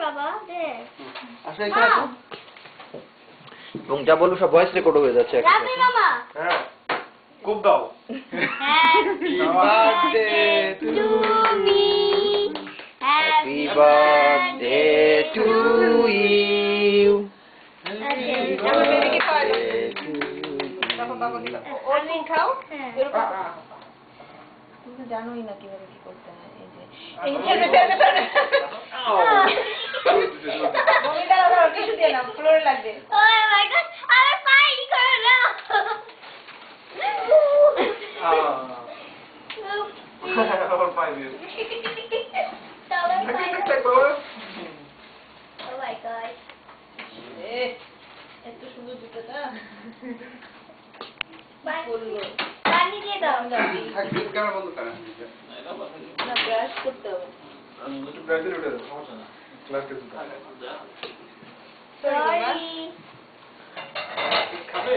বাবা দে আসলে এখানে আসো এবং যা বলবো সব ভয়েস রেকর্ড হয়ে যাচ্ছে রাখি মামা হ্যাঁ খুব দাও happy birthday to me happy birthday to you আমার বেবিকে খাওয়াই দাও বাবাকে দাও ওর তুমি খাও এরকম তুমি জানোই না কিভাবে কি করতে হয় এই যে ফেলবে মমি দাও কিছু দিয়ে নাও ফ্লোরে লাগবে ও মাই গড আরে পাই করে নাও আমার পাই দিয়ে Oh my god. এত সুন্দর জুতোটা পানি দিয়ে দাও ক্যামেরা বন্ধ করেন না ব্রাশ করতে হবে ব্রাজিল উঠে দাও সমস্যা না ক্লাস টেস্ট সরি খাবে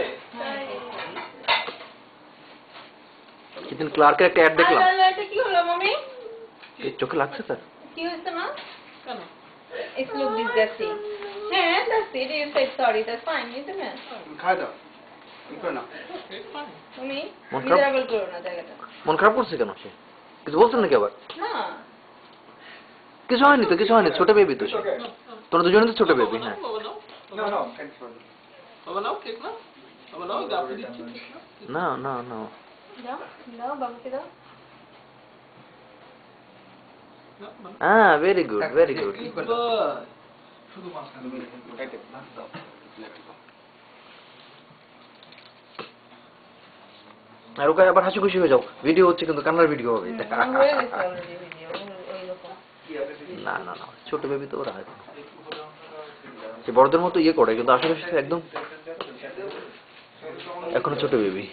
সেদিন ক্লার্কের একটা অ্যাড দেখলাম এটা কি হলো মামি এই চোখে লাগছে স্যার কি হয়েছে মা কেন It looks disgusting. হ্যাঁ that's it. You said sorry. That's fine. It's a খাই দাও ইকো না তুমি মন খারাপ? মিজারেবল করো না জায়গাটা মন খারাপ করছে কেন সে কিছু বলছেন নাকি আবার না কিছু হয়নি তো কিছু হয়নি ছোট বেবি তো সে তোরা দুজনে তো ছোট বেবি হ্যাঁ না না থ্যাঙ্কস ফর বাবা নাও কেক না বাবা নাও গাপে দিচ্ছি না না না দাও দাও বাবুকে দাও হ্যাঁ ভেরি গুড ভেরি গুড শুধু মাঝখানে ওটাইতে নাচ দাও আর ওকে আবার হাসি খুশি হয়ে যাও ভিডিও হচ্ছে কিন্তু কান্নার ভিডিও হবে হয়ে গেছে অলরেডি ভিডিও ওইরকম না না না ছোট বেবি তো ওরা হয় না। সে বড়দের মতো ইয়ে করে কিন্তু আসলে সে একদম এখনো ছোট বেবি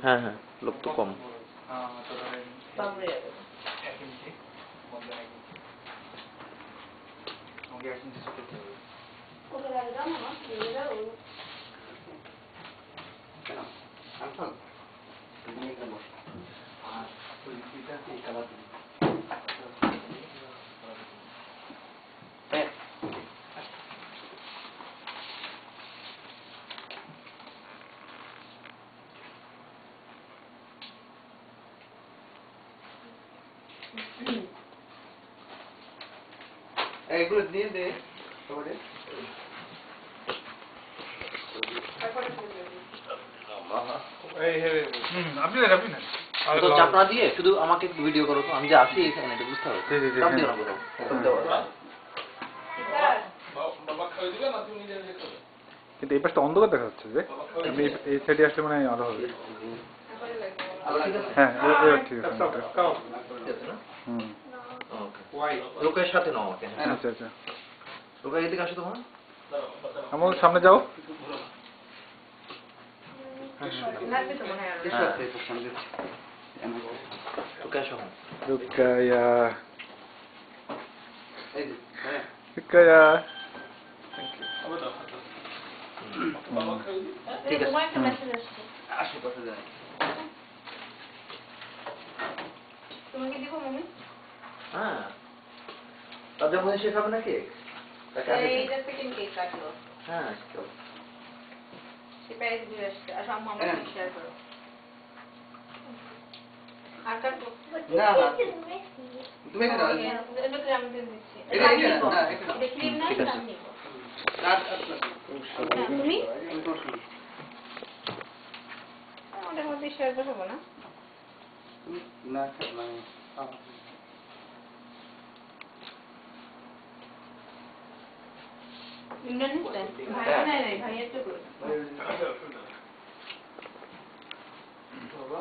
হ্যাঁ হ্যাঁ লোক তো কম বাবুরে যাবে ওকে লাগে দাও মামা দিয়ে দাও এগুলো দিয়ে দে তোমাদের আপনি না তো চাপ না দিয়ে শুধু আমাকে একটু ভিডিও করো তো আমি যে আছি এখানে এটা বুঝতে হবে চাপ দিও না কোথাও বাবা খাওয়াই দিবে না তুমি নিজে নিজে খাবে কিন্তু এই পাশটা অন্ধকার দেখা যাচ্ছে যে আমি এই সাইডে আসলে মানে আলো হবে হ্যাঁ ঠিক আছে হুম লোকের সাথে নাও আমাকে আচ্ছা আচ্ছা লোকের এদিকে আসো তোমার আমার সামনে যাও লাগবে তো মনে হয় লোকে আসো রুকায়া রুকায়া বাবা খাওয়াই দিবে ঠিক আছে তোমার একটা মেসেজ আসছে আশেপাশে যাই তোমাকে দিব মামি হ্যাঁ তাদের মধ্যে শেখাবে না কেক এইটা সেকেন্ড কেক কাটলো হ্যাঁ সে প্যারিস ঘুরে আসছে আর সব মামা শেয়ার করো আর কাটবো না না তুমি এখানে দাও এটা কি আমি দিচ্ছি এটা ক্রিম না ঠিক আছে। আমি নিব তুমি আমাদের মধ্যে শেয়ার করবো না না মানে ইন্ডিয়ান ভাই নাই ভাইয়ের তো করে বাবা